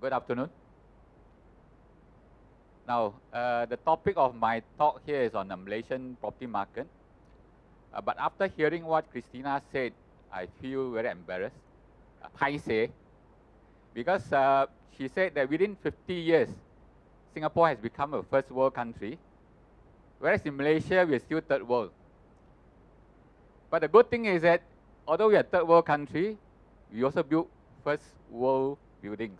Good afternoon. Now, the topic of my talk here is on the Malaysian property market. But after hearing what Christina said, I feel very embarrassed, paiseh, because she said that within 50 years, Singapore has become a first world country, whereas in Malaysia, we are still third world. But the good thing is that although we are third world country, we also build first world buildings.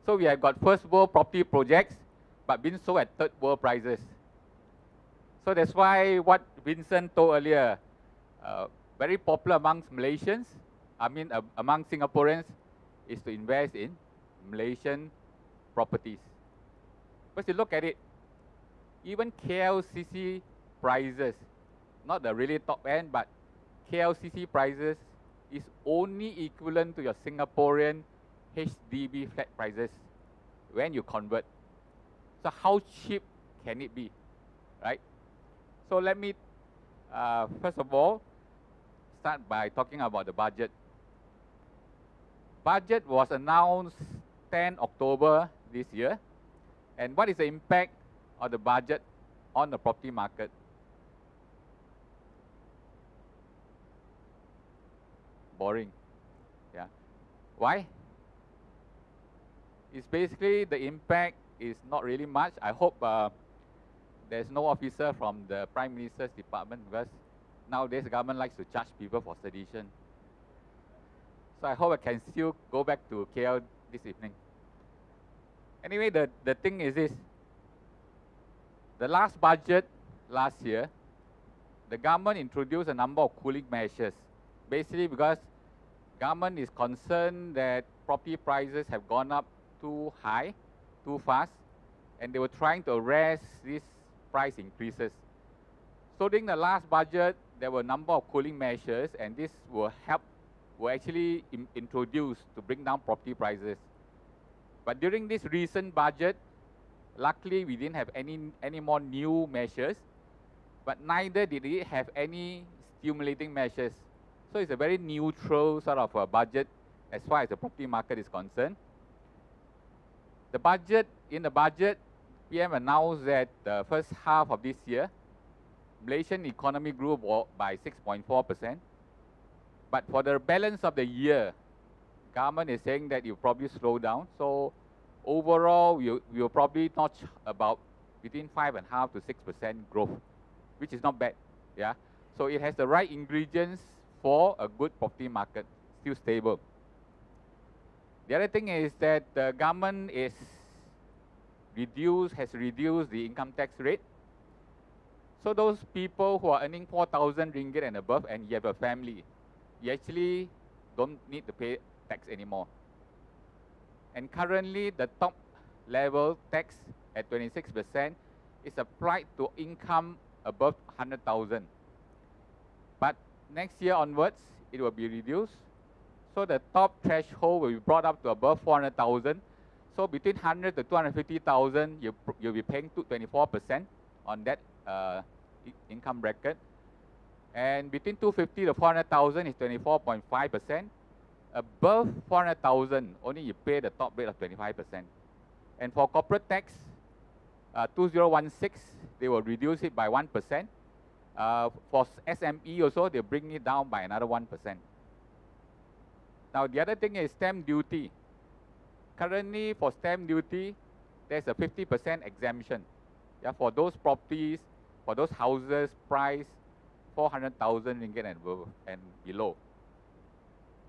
So we have got first world property projects, but been sold at third world prices. So that's why what Vincent told earlier, very popular amongst Malaysians, among Singaporeans, is to invest in Malaysian properties. But you look at it, even KLCC prices, not the really top end, but KLCC prices is only equivalent to your Singaporean HDB flat prices when you convert. So how cheap can it be, right? So let me, first of all, start by talking about the budget. Budget was announced 10 October this year. And what is the impact of the budget on the property market? Boring, yeah. Why? It's basically the impact is not really much. I hope there's no officer from the Prime Minister's department, because nowadays the government likes to charge people for sedition. So I hope I can still go back to KL this evening. Anyway, the thing is this. The last budget last year, the government introduced a number of cooling measures. Basically because government is concerned that property prices have gone up too high, too fast, and they were trying to arrest these price increases. So during the last budget, there were a number of cooling measures, and this were actually introduced to bring down property prices. But during this recent budget, luckily we didn't have any more new measures, but neither did it have any stimulating measures. So it's a very neutral sort of a budget as far as the property market is concerned. In the budget, PM announced that the first half of this year, Malaysian economy grew by 6.4%. But for the balance of the year, government is saying that it will probably slow down. So overall, we will probably notch about between 5.5% to 6% growth, which is not bad. Yeah. So it has the right ingredients for a good property market, still stable. The other thing is that the government has reduced the income tax rate. So those people who are earning 4,000 ringgit and above, and you have a family, you actually don't need to pay tax anymore. And currently, the top level tax at 26% is applied to income above 100,000. But next year onwards, it will be reduced. So the top threshold will be brought up to above 400,000. So between 100 to 250,000, you'll be paying 24% on that income bracket. And between 250 to 400,000 is 24.5%. Above 400,000, only you pay the top rate of 25%. And for corporate tax, 2016, they will reduce it by 1%. For SME also, they bring it down by another 1%. Now, the other thing is stamp duty. Currently, for stamp duty, there's a 50% exemption. Yeah, for those properties, for those houses priced 400,000 ringgit and below.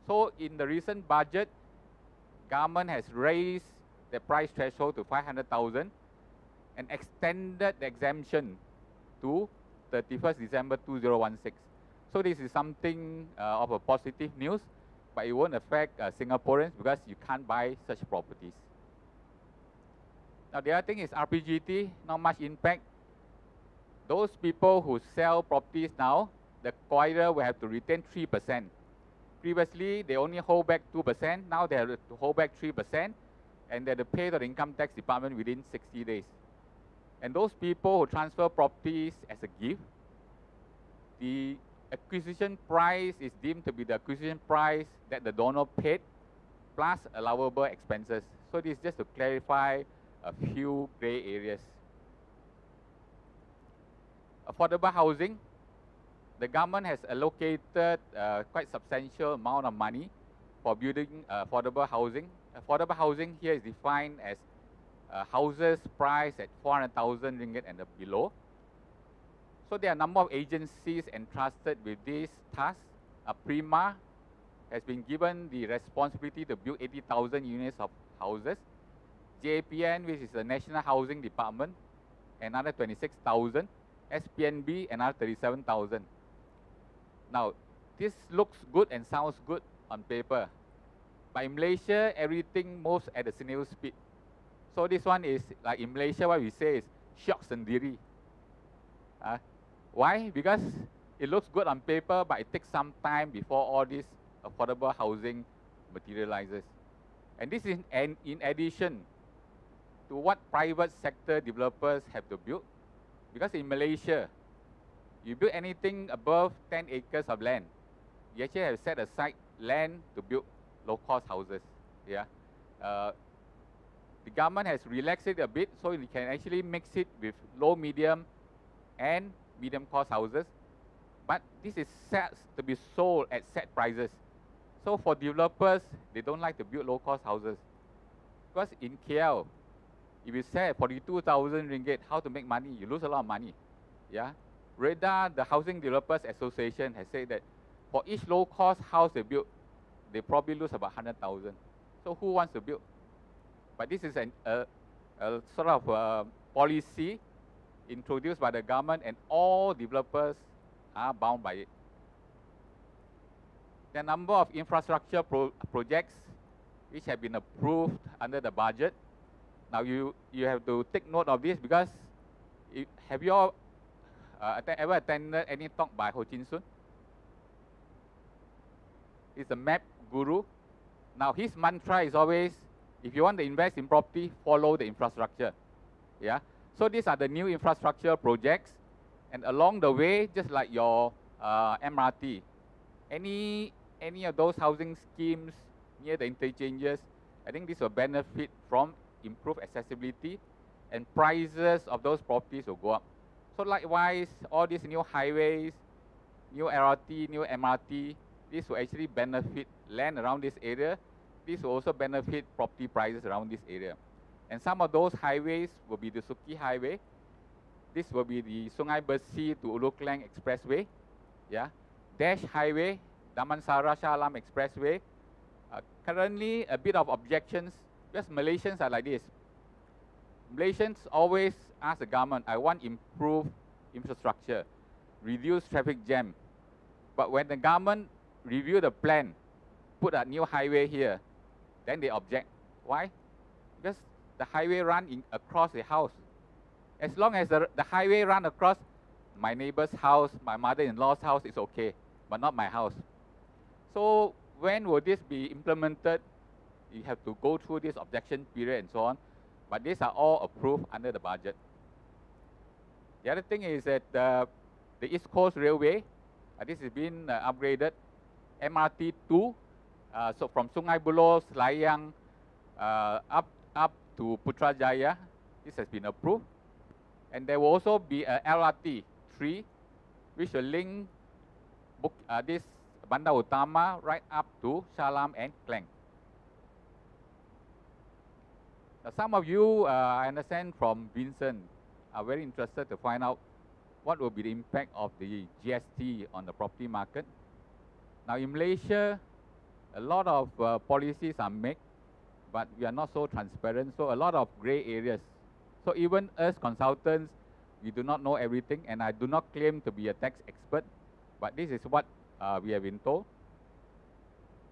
So in the recent budget, government has raised the price threshold to 500,000 and extended the exemption to 31st December 2016. So this is something of a positive news, but it won't affect Singaporeans because you can't buy such properties. Now the other thing is RPGT, not much impact. Those people who sell properties now, the acquirer will have to retain 3%. Previously, they only hold back 2%. Now they have to hold back 3%, and they have to pay to the income tax department within 60 days. And those people who transfer properties as a gift, the acquisition price is deemed to be the acquisition price that the donor paid plus allowable expenses. So this is just to clarify a few gray areas. Affordable housing, the government has allocated quite substantial amount of money for building affordable housing. Affordable housing here is defined as houses priced at 400,000 ringgit and below. So there are a number of agencies entrusted with this task. Prima has been given the responsibility to build 80,000 units of houses. JPN, which is the National Housing Department, another 26,000. SPNB, another 37,000. Now, this looks good and sounds good on paper. But in Malaysia, everything moves at a snail speed. So this one is, like in Malaysia, what we say is, syok sendiri. Why? Because it looks good on paper, but it takes some time before all this affordable housing materializes. And this is in addition to what private sector developers have to build. Because in Malaysia, you build anything above 10 acres of land, you actually have set aside land to build low-cost houses. Yeah, the government has relaxed it a bit, so you can actually mix it with low, medium, and medium-cost houses. But this is set to be sold at set prices. So for developers, they don't like to build low-cost houses. Because in KL, if you sell at 42,000 ringgit, how to make money? You lose a lot of money. Yeah. REDA, the Housing Developers Association, has said that for each low-cost house they build, they probably lose about 100,000. So who wants to build? But this is a sort of policy introduced by the government, and all developers are bound by it. There are a number of infrastructure projects which have been approved under the budget. Now you have to take note of this, because have you all ever attended any talk by Ho Chin Soon? He's a map guru. Now his mantra is always, if you want to invest in property, follow the infrastructure. Yeah. So these are the new infrastructure projects, and along the way, just like your MRT, any of those housing schemes near the interchanges, I think this will benefit from improved accessibility, and prices of those properties will go up. So likewise, all these new highways, new LRT, new MRT, this will actually benefit land around this area. This will also benefit property prices around this area. And some of those highways will be the Suki Highway. This will be the Sungai Besi to Ulu Klang Expressway. Yeah. Dash Highway, Damansara Shah Alam Expressway. Currently, a bit of objections, because Malaysians are like this. Malaysians always ask the government, I want improved infrastructure, reduce traffic jam. But when the government review the plan, put a new highway here, then they object. Why? Because the highway run across the house. As long as the highway run across my neighbor's house, my mother-in-law's house, is okay, but not my house. So when will this be implemented? You have to go through this objection period and so on. But these are all approved under the budget. The other thing is that the East Coast Railway, this has been upgraded. MRT2, so from Sungai Buloh, Selayang, up to Putrajaya, this has been approved. And there will also be a LRT3, which will link this Bandar Utama right up to Shah Alam and Klang. Now, some of you, I understand from Vincent, are very interested to find out what will be the impact of the GST on the property market. Now in Malaysia, a lot of policies are made, but we are not so transparent, so a lot of gray areas. So even us consultants, we do not know everything, and I do not claim to be a tax expert, but this is what we have been told.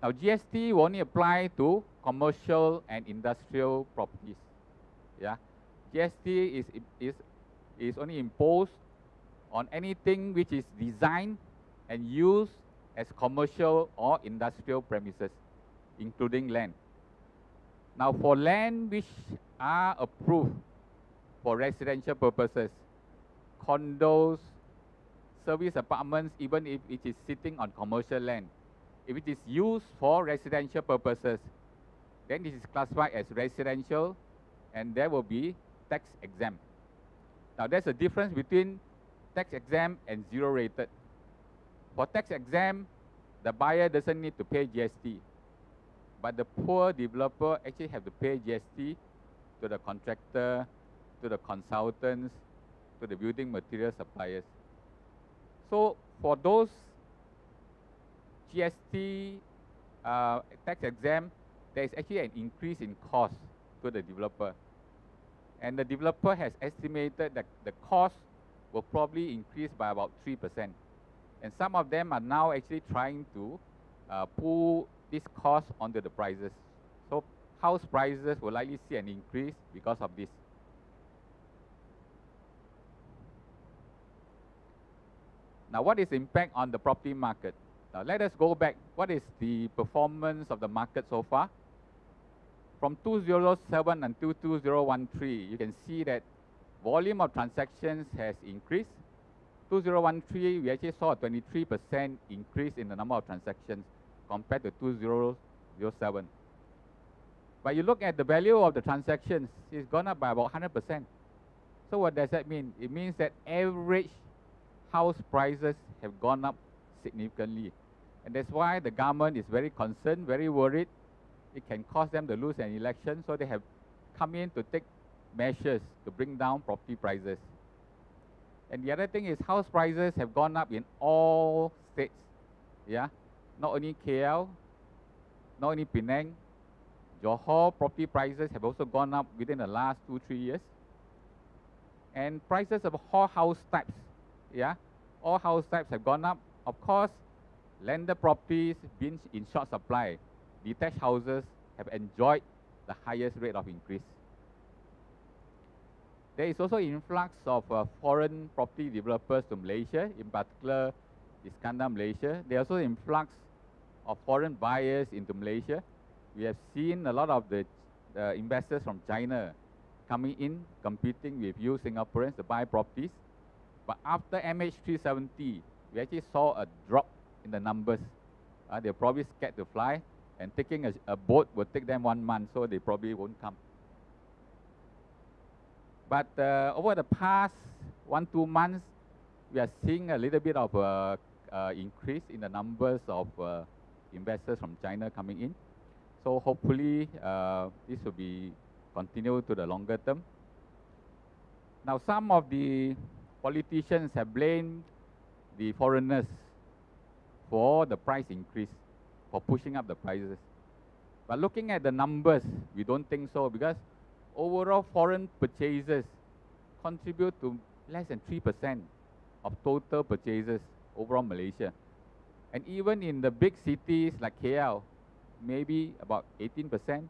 Now GST will only apply to commercial and industrial properties. Yeah, GST is only imposed on anything which is designed and used as commercial or industrial premises, including land. Now for land which are approved for residential purposes, condos, service apartments, even if it is sitting on commercial land, if it is used for residential purposes, then this is classified as residential, and there will be tax exempt. Now there's a difference between tax exempt and zero rated. For tax exempt, the buyer doesn't need to pay GST, but the poor developer actually have to pay GST to the contractor, to the consultants, to the building material suppliers. So for those GST tax exempt, there is actually an increase in cost to the developer. And the developer has estimated that the cost will probably increase by about 3%. And some of them are now actually trying to pull this cost onto the prices. So house prices will likely see an increase because of this. Now, what is the impact on the property market? Now, let us go back. What is the performance of the market so far? From 2007 until 2013, you can see that volume of transactions has increased. 2013, we actually saw a 23% increase in the number of transactions compared to 2007. But you look at the value of the transactions, it's gone up by about 100%. So what does that mean? It means that average house prices have gone up significantly. And that's why the government is very concerned, very worried. It can cause them to lose an election, so they have come in to take measures to bring down property prices. And the other thing is house prices have gone up in all states. Yeah, not only KL, not only Penang, Johor property prices have also gone up within the last 2-3 years. And prices of all house types, yeah, all house types have gone up. Of course, landed properties being in short supply, detached houses have enjoyed the highest rate of increase. There is also influx of foreign property developers to Malaysia, in particular Iskandar Malaysia. There is also influx of foreign buyers into Malaysia. We have seen a lot of the investors from China coming in, competing with you Singaporeans to buy properties. But after MH370, we actually saw a drop in the numbers. They're probably scared to fly, and taking a boat will take them 1 month, so they probably won't come. But over the past 1-2 months, we are seeing a little bit of increase in the numbers of investors from China coming in. So hopefully this will be continued to the longer term. Now, some of the politicians have blamed the foreigners for the price increase, for pushing up the prices. But looking at the numbers, we don't think so, because overall foreign purchases contribute to less than 3% of total purchases overall Malaysia. And even in the big cities like KL, maybe about 18%,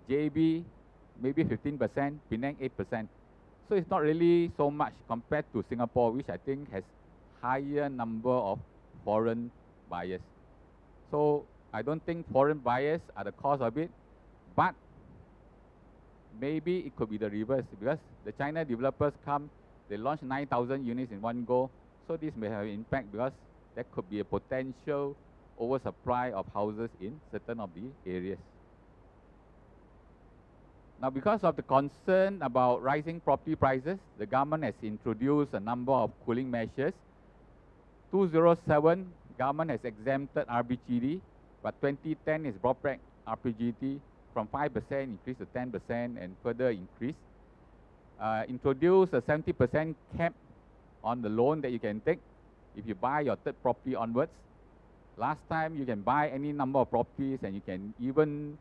JB maybe 15%, Penang 8%. So it's not really so much compared to Singapore, which I think has higher number of foreign buyers. So I don't think foreign buyers are the cause of it, but maybe it could be the reverse, because the China developers come, they launch 9,000 units in one go. So this may have an impact, because there could be a potential oversupply of houses in certain of the areas. Now, because of the concern about rising property prices, the government has introduced a number of cooling measures. 2007, government has exempted RBGD, but 2010 is brought back RBGD from 5% increase to 10% and further increase. Introduce a 70% cap on the loan that you can take if you buy your third property onwards. Last time, you can buy any number of properties and you can even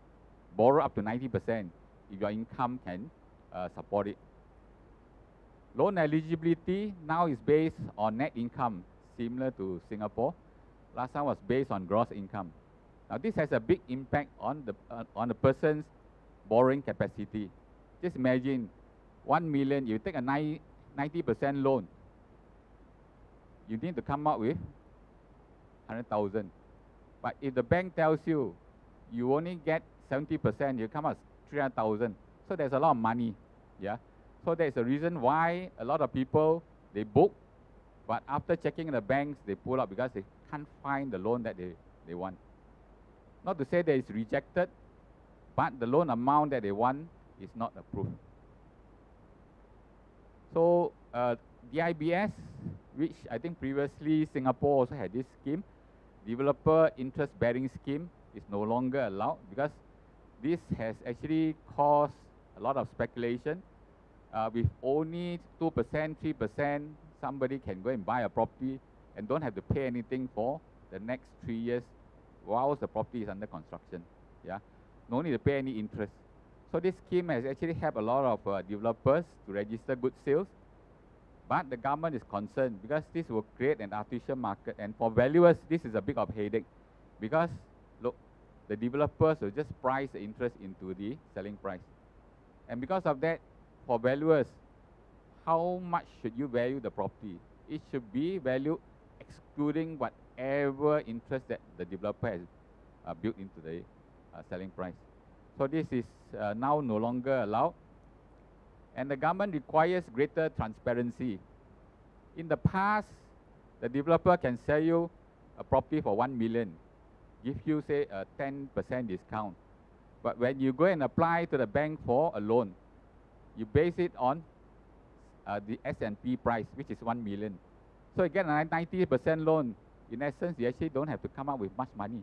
borrow up to 90% if your income can support it. Loan eligibility now is based on net income, similar to Singapore. Last time was based on gross income. Now this has a big impact on the person's borrowing capacity. Just imagine 1 million, you take a 90% loan, you need to come up with 100,000. But if the bank tells you you only get 70%, you come up with 300,000. So there's a lot of money. Yeah. So there's a reason why a lot of people, they book, but after checking the banks, they pull out because they can't find the loan that they want. Not to say that it's rejected, but the loan amount that they want is not approved. So DIBS, which I think previously Singapore also had this scheme, developer interest bearing scheme, is no longer allowed because this has actually caused a lot of speculation. With only 2%, 3%, somebody can go and buy a property and don't have to pay anything for the next 3 years whilst the property is under construction. Yeah, no need to pay any interest. So this scheme has actually helped a lot of developers to register good sales, but the government is concerned because this will create an artificial market, and for valuers, this is a big of headache because look, the developers will just price the interest into the selling price, and because of that, for valuers, how much should you value the property? It should be valued excluding whatever interest that the developer has built into the selling price. So this is now no longer allowed. And the government requires greater transparency. In the past, the developer can sell you a property for 1 million, give you say a 10% discount. But when you go and apply to the bank for a loan, you base it on the S&P price, which is 1 million. So you get a 90% loan. In essence, you actually don't have to come up with much money.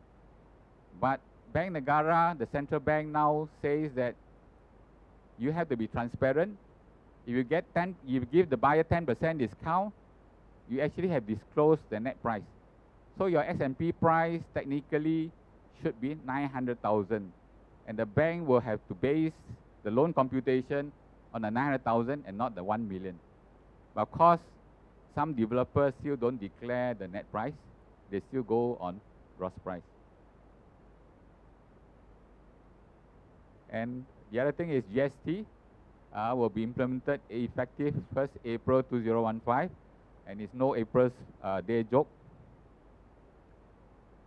But Bank Negara, the central bank, now says that you have to be transparent. If you give the buyer 10% discount, you actually have disclosed the net price. So your S&P price technically should be 900,000, and the bank will have to base the loan computation on the 900,000 and not the 1 million. But of course, some developers still don't declare the net price. They still go on gross price. And the other thing is GST will be implemented effective 1st April 2015, and it's no April's day joke.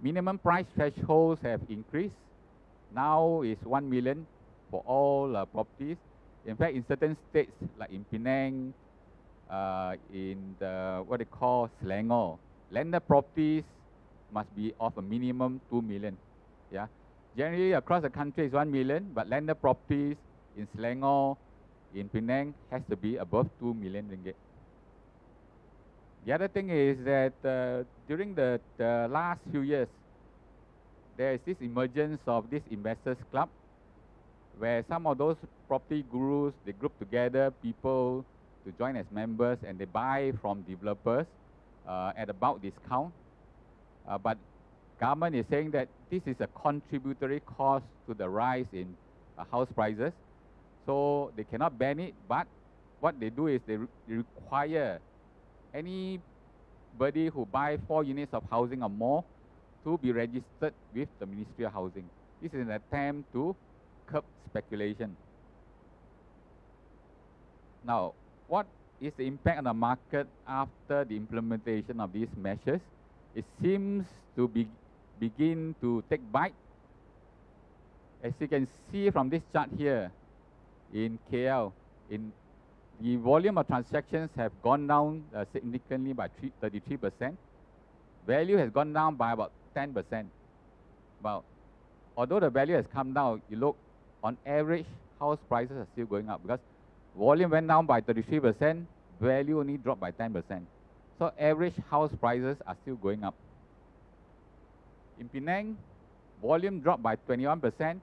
Minimum price thresholds have increased. Now it's 1 million for all properties. In fact, in certain states like in Penang, in the what they call Selangor, landed properties must be of a minimum 2 million. Yeah, generally across the country is 1 million, but landed properties in Selangor, in Penang has to be above 2 million ringgit. The other thing is that during the last few years, there is this emergence of this investors club, where some of those property gurus, they group together people to join as members, and they buy from developers at about discount. But government is saying that this is a contributory cost to the rise in house prices. So they cannot ban it, but what they do is they require anybody who buy 4 units of housing or more to be registered with the Ministry of Housing. This is an attempt to curb speculation. Now, what is the impact on the market after the implementation of these measures? It seems to begin to take bite. As you can see from this chart here, in KL, the volume of transactions have gone down significantly by 33%. Value has gone down by about 10%. But although the value has come down, you look, on average, house prices are still going up because volume went down by 33%, value only dropped by 10%. So average house prices are still going up. In Penang, volume dropped by 21%,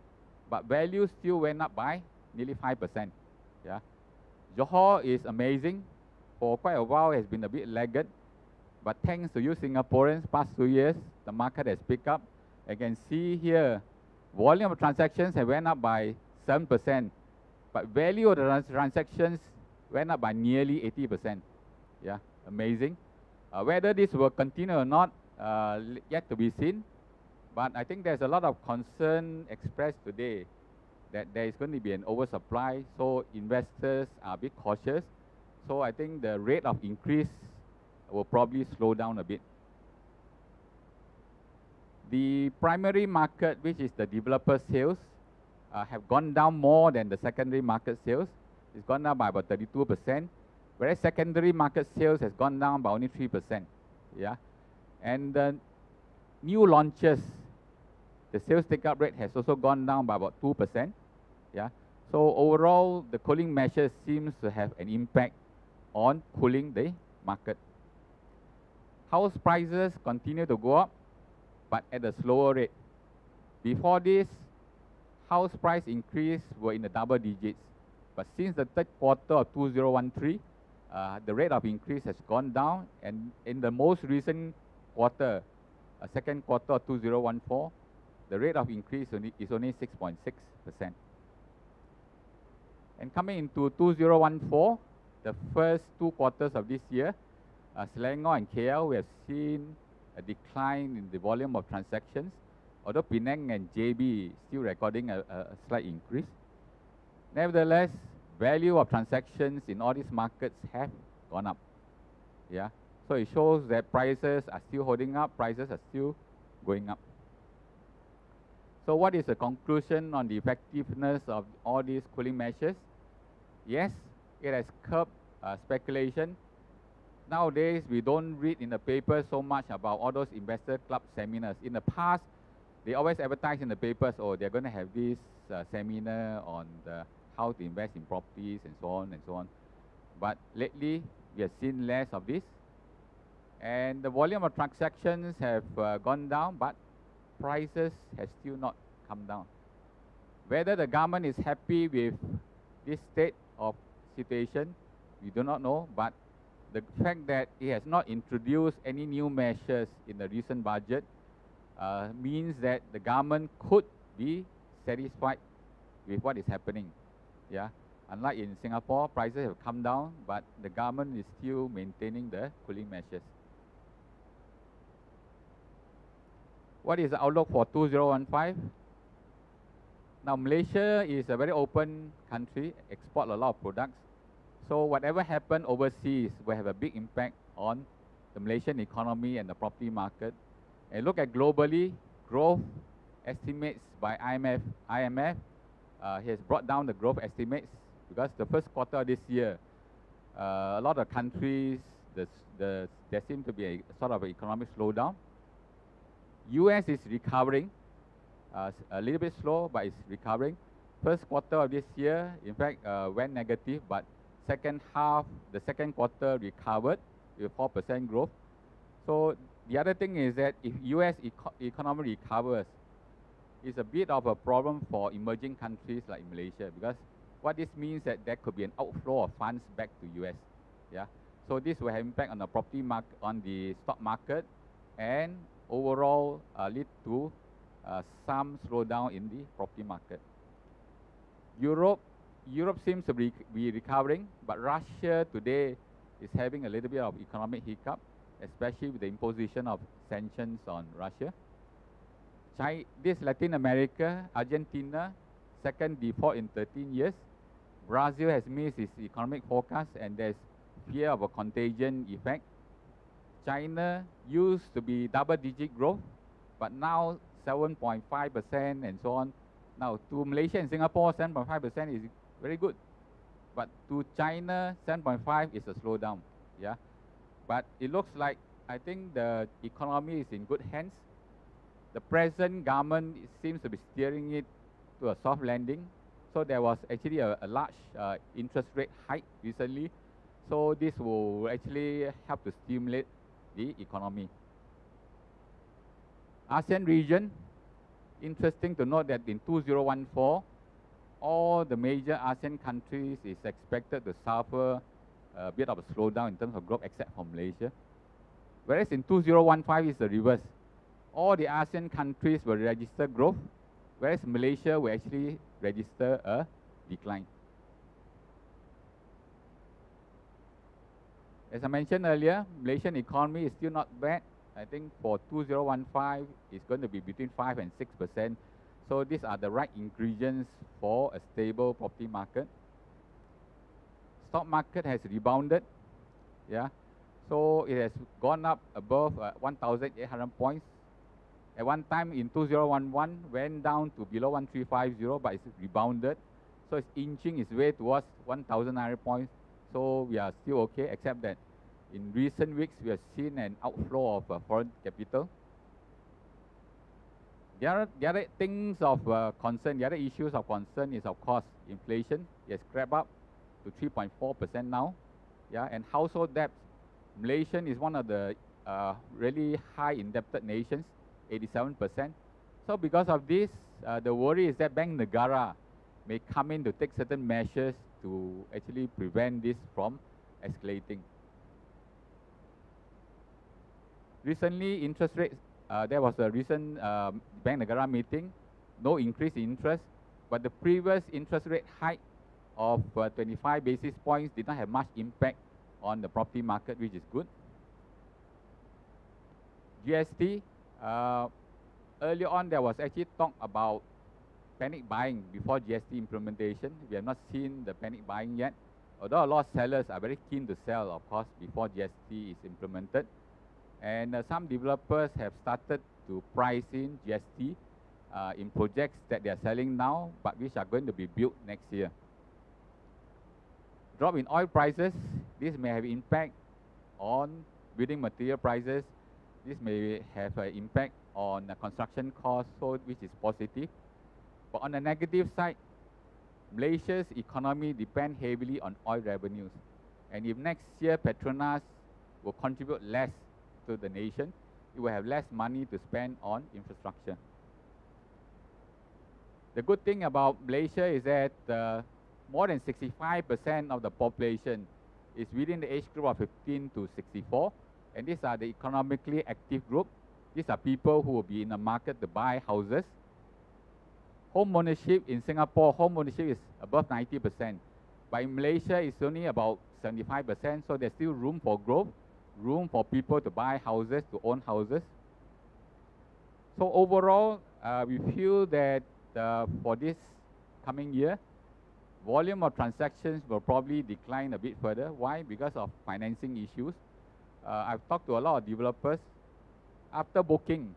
but value still went up by nearly 5%. Yeah. Johor is amazing. For quite a while, it has been a bit laggard. But thanks to you Singaporeans, past 2 years, the market has picked up. You can see here, volume of transactions have went up by 7%, but value of the transactions went up by nearly 80%. Yeah, amazing. Whether this will continue or not, yet to be seen. But I think there's a lot of concern expressed today that there is going to be an oversupply, so investors are a bit cautious. So I think the rate of increase will probably slow down a bit. The primary market, which is the developer sales, have gone down more than the secondary market sales. It's gone down by about 32%, whereas secondary market sales has gone down by only 3%. Yeah, and the new launches, The sales take-up rate has also gone down by about 2%. Yeah. So overall, the cooling measures seems to have an impact on cooling the market. House prices continue to go up, but at a slower rate. Before this, house price increase were in the double digits. But since the third quarter of 2013, the rate of increase has gone down, and in the most recent quarter, second quarter of 2014, the rate of increase is only 6.6%. And coming into 2014, the first 2 quarters of this year, Selangor and KL, we have seen a decline in the volume of transactions, although Penang and JB still recording a slight increase. Nevertheless, value of transactions in all these markets have gone up. Yeah, so it shows that prices are still holding up, prices are still going up. So what is the conclusion on the effectiveness of all these cooling measures? Yes, it has curbed speculation. Nowadays, we don't read in the paper so much about all those investor club seminars. In the past, they always advertise in the papers, oh, they're going to have this seminar on how to invest in properties and so on and so on. But lately, we have seen less of this. And the volume of transactions have gone down, but prices have still not come down. Whether the government is happy with this state of situation, we do not know, but the fact that it has not introduced any new measures in the recent budget means that the government could be satisfied with what is happening. Yeah, unlike in Singapore, prices have come down, but the government is still maintaining the cooling measures. What is the outlook for 2015? Now, Malaysia is a very open country, export a lot of products. So whatever happens overseas will have a big impact on the Malaysian economy and the property market. And look at globally, growth estimates by IMF has brought down the growth estimates because the first quarter of this year, a lot of countries, there seems to be a sort of economic slowdown. US is recovering, a little bit slow, but it's recovering. First quarter of this year, in fact, went negative, but the second quarter recovered with 4% growth. So the other thing is that if US economy recovers, it's a bit of a problem for emerging countries like Malaysia, because what this means that there could be an outflow of funds back to US. Yeah, so this will have impact on the property market, on the stock market, and overall lead to some slowdown in the property market. Europe seems to be recovering, but Russia today is having a little bit of economic hiccup, especially with the imposition of sanctions on Russia. This Latin America, Argentina, second default in 13 years. Brazil has missed its economic forecast, and there's fear of a contagion effect. China used to be double-digit growth, but now 7.5% and so on. Now, to Malaysia and Singapore, 7.5% is very good. But to China, 7.5 is a slowdown. Yeah, but it looks like, I think the economy is in good hands. The present government seems to be steering it to a soft landing. So there was actually a large interest rate hike recently. So this will actually help to stimulate the economy. ASEAN region, interesting to note that in 2014, all the major ASEAN countries is expected to suffer a bit of a slowdown in terms of growth, except for Malaysia. Whereas in 2015 is the reverse. All the ASEAN countries will register growth, whereas Malaysia will actually register a decline. As I mentioned earlier, Malaysian economy is still not bad. I think for 2015, it's going to be between 5 and 6%. So these are the right ingredients for a stable property market. Stock market has rebounded. Yeah, so it has gone up above 1,800 points. At one time in 2011, went down to below 1,350, but it's rebounded. So it's inching its way towards 1,900 points. So we are still okay, except that in recent weeks, we have seen an outflow of foreign capital. The other things of concern, the other issues of concern is, of course, inflation. It has crept up to 3.4% now. Yeah, and household debt. Malaysia is one of the really high indebted nations, 87%. So because of this, the worry is that Bank Negara may come in to take certain measures to actually prevent this from escalating. Recently, interest rates, there was a recent Bank Negara meeting, no increase in interest, but the previous interest rate hike of 25 basis points did not have much impact on the property market, which is good. GST, earlier on there was actually talk about panic buying before GST implementation. We have not seen the panic buying yet, although a lot of sellers are very keen to sell, of course, before GST is implemented. And some developers have started to price in GST in projects that they are selling now, but which are going to be built next year. Drop in oil prices, this may have impact on building material prices. This may have an impact on construction costs, so which is positive. But on the negative side, Malaysia's economy depends heavily on oil revenues. And if next year Petronas will contribute less to the nation, it will have less money to spend on infrastructure. The good thing about Malaysia is that more than 65% of the population is within the age group of 15 to 64, and these are the economically active group. These are people who will be in the market to buy houses. Home ownership in Singapore, home ownership is above 90%, but in Malaysia it's only about 75%, so there's still room for growth, room for people to buy houses, to own houses. So overall, we feel that for this coming year, volume of transactions will probably decline a bit further. Why? Because of financing issues. I've talked to a lot of developers. After booking,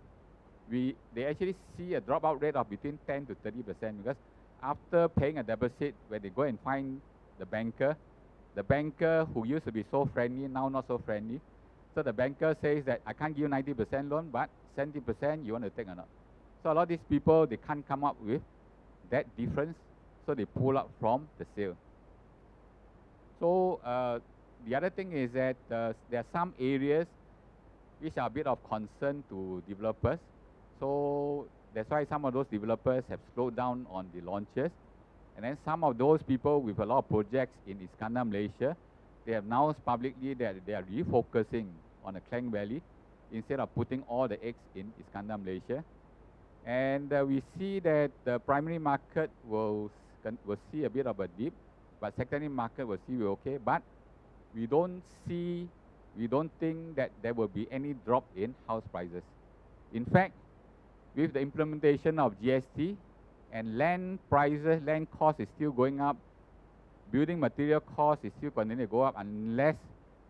they actually see a dropout rate of between 10 to 30%, because after paying a deposit, when they go and find the banker who used to be so friendly, now not so friendly. So the banker says that I can't give you 90% loan, but 70% you want to take or not. So a lot of these people, they can't come up with that difference, so they pull out from the sale. So the other thing is that there are some areas which are a bit of concern to developers. So that's why some of those developers have slowed down on the launches. And then some of those people with a lot of projects in Iskandar, Malaysia, they have announced publicly that they are refocusing on the Klang Valley instead of putting all the eggs in Iskandar, Malaysia. And we see that the primary market will see a bit of a dip, but secondary market will see okay. But we don't think that there will be any drop in house prices. In fact, with the implementation of GST and land prices, land cost is still going up, building material cost is still continuing to go up unless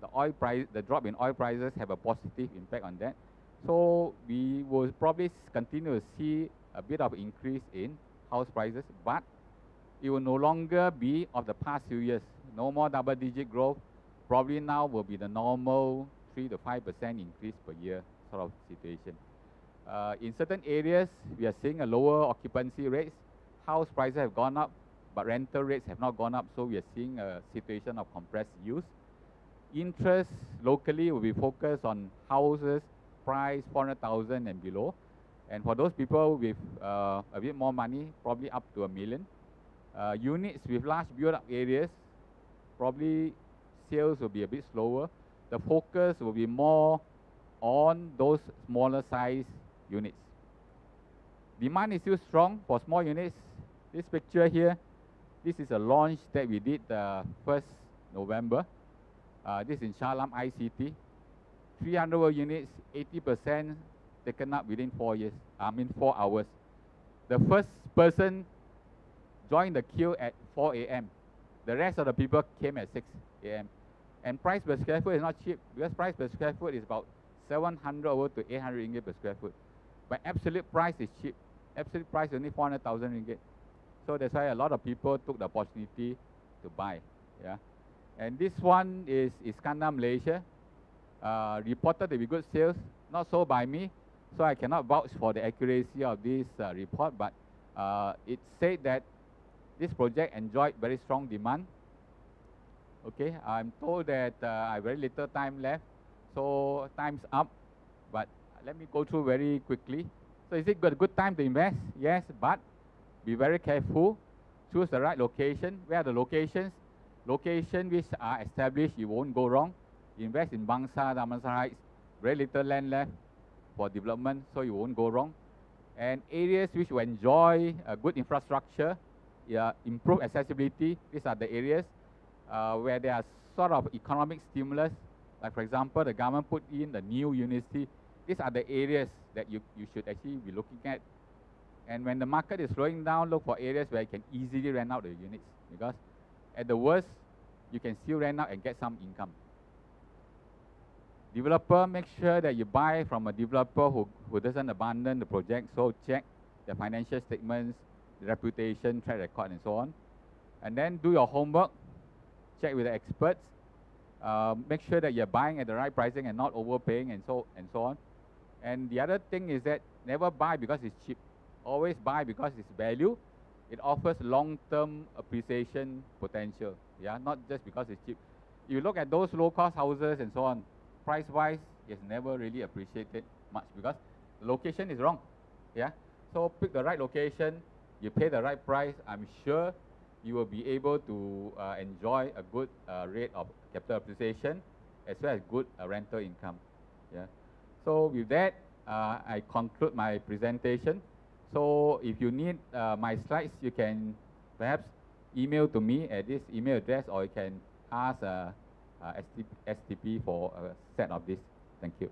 the drop in oil prices have a positive impact on that. So we will probably continue to see a bit of increase in house prices, but it will no longer be of the past few years. No more double-digit growth. Probably now will be the normal 3 to 5% increase per year sort of situation. In certain areas, we are seeing a lower occupancy rates. House prices have gone up, but rental rates have not gone up, so we are seeing a situation of compressed use. Interest locally will be focused on houses price 400,000 and below. And for those people with a bit more money, probably up to $1 million. Units with large built-up areas, probably sales will be a bit slower. The focus will be more on those smaller size units. Demand is still strong for small units. This picture here, this is a launch that we did 1st November. This is in Shah Alam ICT. 300 units, 80% taken up within 4 hours. The first person joined the queue at 4 a.m. The rest of the people came at 6 a.m. And price per square foot is not cheap, because price per square foot is about 700 over to 800 ringgit per square foot. But absolute price is cheap. Absolute price is only 400,000 ringgit. So that's why a lot of people took the opportunity to buy. Yeah. And this one is Iskandar, Malaysia. Reported to be good sales, not so by me. So I cannot vouch for the accuracy of this report, but it said that this project enjoyed very strong demand. Okay, I'm told that I have very little time left, so time's up. But let me go through very quickly. So is it a good time to invest? Yes, but be very careful. Choose the right location. Where are the locations? Locations which are established, you won't go wrong. Invest in Bangsar, Damansara Heights, very little land left for development, so you won't go wrong. And areas which will enjoy a good infrastructure, improve accessibility, these are the areas where there are sort of economic stimulus. Like for example, the government put in the new university. These are the areas that you should actually be looking at. And when the market is slowing down, look for areas where you can easily rent out the units, because at the worst, you can still rent out and get some income. Developer, make sure that you buy from a developer who doesn't abandon the project. So check the financial statements, the reputation, track record, and so on. And then do your homework. Check with the experts. Make sure that you're buying at the right pricing and not overpaying, and so on. And the other thing is that never buy because it's cheap. Always buy because it's value. It offers long-term appreciation potential. Yeah, not just because it's cheap. You look at those low-cost houses and so on. Price-wise, it's never really appreciated much because the location is wrong. Yeah, so pick the right location. You pay the right price. I'm sure you will be able to enjoy a good rate of capital appreciation as well as good rental income. Yeah. So with that, I conclude my presentation. So if you need my slides, you can perhaps email to me at this email address, or you can ask STP for a set of this. Thank you.